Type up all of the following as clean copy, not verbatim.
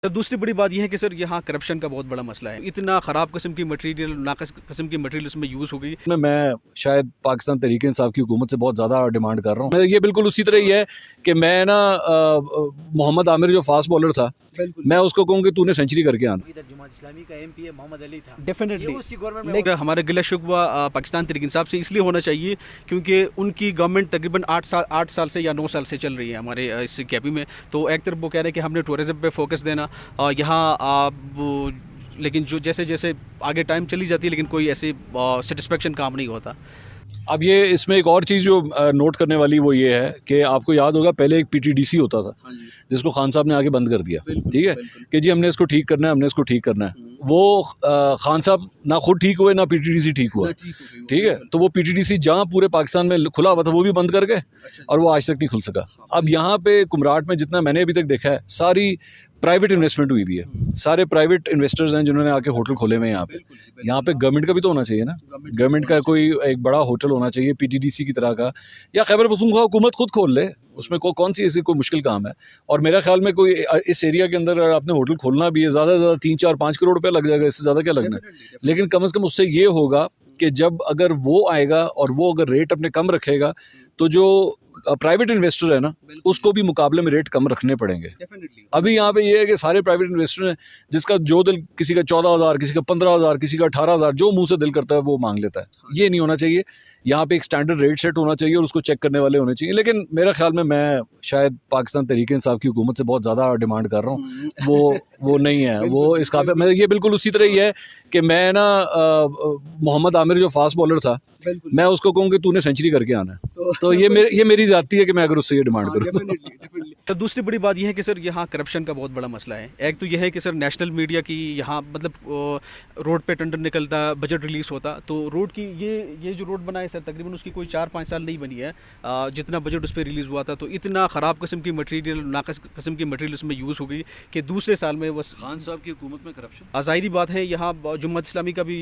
Sir दूसरी बड़ी बात यह है कि सर यहाँ करप्शन का बहुत बड़ा मसला है। इतना ख़राब किस्म की मटेरियल, नाक़िस किस्म की मटेरियल उसमें यूज़ हो गई। मैं शायद पाकिस्तान तहरीक इंसाफ की हुकूमत से बहुत ज़्यादा डिमांड कर रहा हूँ। ये बिल्कुल उसी तरह ही है कि मैं ना मोहम्मद आमिर जो फास्ट बॉलर था, मैं उसको कहूँ कि तूने सेंचुरी करके आना। इधर जमात इस्लामी का एमपी है मोहम्मद अली था, डेफिनेटली उसकी गवर्नमेंट में लेकिन हमारा गिला शिकवा पाकिस्तान तहरीक इंसाफ से इसलिए होना चाहिए क्योंकि उनकी गवर्नमेंट तकरीबन 8 साल से या 9 साल से चल रही है हमारे इस केपी में। तो एक तरफ वो कह रहे हैं कि हमने टूरिज़म पे फोकस देना, यहाँ लेकिन जो जैसे जैसे आगे टाइम चली जाती है लेकिन कोई ऐसी सेटिस्फेक्शन काम नहीं होता। अब ये इसमें एक और चीज़ जो नोट करने वाली वो ये है कि आपको याद होगा पहले एक पीटीडीसी होता था जिसको खान साहब ने आके बंद कर दिया, ठीक है, कि जी हमने इसको ठीक करना है, हमने इसको ठीक करना है। वो खान साहब ना खुद ठीक हुए ना पीटीडीसी ठीक हुआ, ठीक है। तो वो पीटीडीसी जहाँ पूरे पाकिस्तान में खुला हुआ था वो भी बंद कर गए और वो आज तक नहीं खुल सका। अब यहाँ पे कुमराट में जितना मैंने अभी तक देखा है सारी प्राइवेट इन्वेस्टमेंट हुई है, सारे प्राइवेट इन्वेस्टर्स हैं जिन्होंने आके होटल खोले हुए हैं यहाँ पे। यहाँ पे गवर्नमेंट का भी तो होना चाहिए ना, गवर्नमेंट का कोई एक बड़ा होटल होना चाहिए पीटीडीसी की तरह का, या खैबर पख्तूनख्वा हुकूमत खुद खोल ले, उसमें कौन सी ऐसी कोई मुश्किल काम है। और मेरा ख्याल में कोई इस एरिया के अंदर आपने होटल खोलना भी है ज़्यादा से ज़्यादा 3-4-5 करोड़ रुपया लग जाएगा, इससे ज़्यादा क्या लगना है। लेकिन कम से कम उससे ये होगा कि जब अगर वो आएगा और वो अगर रेट अपने कम रखेगा तो जो प्राइवेट इन्वेस्टर है ना उसको भी मुकाबले में रेट कम रखने पड़ेंगे। अभी यहाँ पे ये है कि सारे प्राइवेट इन्वेस्टर हैं जिसका जो दिल, किसी का 14,000, किसी का 15,000, किसी का 18,000, जो मुंह से दिल करता है वो मांग लेता है। ये नहीं होना चाहिए। यहाँ पे एक स्टैंडर्ड रेट सेट होना चाहिए और उसको चेक करने वाले होने चाहिए। लेकिन मेरा ख्याल में मैं शायद पाकिस्तान तहरीक इंसाफ की हुकूमत से बहुत ज़्यादा डिमांड कर रहा हूँ, वो नहीं है। वो इसका मैं ये बिल्कुल उसी तरह ही है कि मैं ना मोहम्मद आमिर जो फास्ट बॉलर था, मैं उसको कहूँ कि तूने सेंचुरी करके आना है। तो ये मेरी जाती है कि मैं अगर उससे ये डिमांड करूँ। सर दूसरी बड़ी बात यह है कि सर यहाँ करप्शन का बहुत बड़ा मसला है। एक तो यह है कि सर नेशनल मीडिया की यहाँ मतलब रोड पे टेंडर निकलता, बजट रिलीज़ होता, तो रोड की ये जो रोड बना है सर तकरीबन उसकी कोई 4-5 साल नहीं बनी है। जितना बजट उस पर रिलीज़ हुआ था तो इतना ख़राब किस्म की मटेरियल, नाक़िस किस्म की मटेरियल उसमें यूज़ हो गई कि दूसरे साल में बस खान साहब की हुकूमत में करप्शन, ज़ाहिरी बात है। यहाँ जमात इस्लामी का भी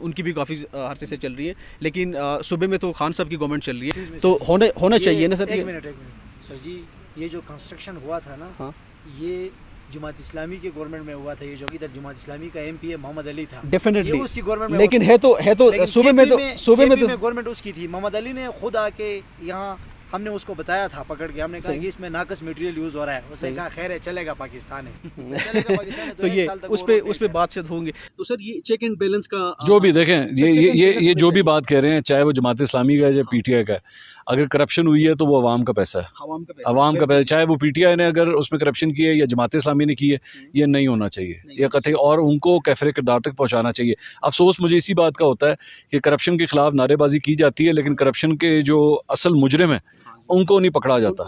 उनकी भी काफ़ी अरसे से चल रही है, लेकिन सूबे में तो खान साहब की गवर्नमेंट चल रही है, तो होना चाहिए ना सर। एक मिनट सर जी, ये जो कंस्ट्रक्शन हुआ था ना, हाँ, ये जमात इस्लामी के गवर्नमेंट में हुआ था। ये जो इधर जमात इस्लामी का एमपी है मोहम्मद अली था, डेफिनेटली उसकी गवर्नमेंट में। लेकिन है तो सूबे में तो गवर्नमेंट उसकी थी। मोहम्मद अली ने खुद आके यहाँ हमने उसको बताया था, पकड़ के हमने कहा कि इसमें नाकस मटेरियल यूज हो रहा है। उसने कहा खैर है, चलेगा पाकिस्तान है। तो ये उस पे बातचीत होंगे। तो सर ये चेक एंड बैलेंस का जो भी देखें, ये जो भी बात कह रहे हैं, चाहे वो जमात इस्लामी का है या पीटीआई का है, अगर करप्शन हुई है तो वो अवाम का पैसा है, अवाम का पैसा। चाहे वो पीटीआई ने अगर उसमें करप्शन की है या जमात इस्लामी ने की है, ये नहीं होना चाहिए ये कतई, और उनको कैफरे किरदार तक पहुँचाना चाहिए। अफसोस मुझे इसी बात का होता है कि करप्शन के खिलाफ नारेबाजी की जाती है लेकिन करप्शन के जो असल मुजरिम है उनको नहीं पकड़ा जाता।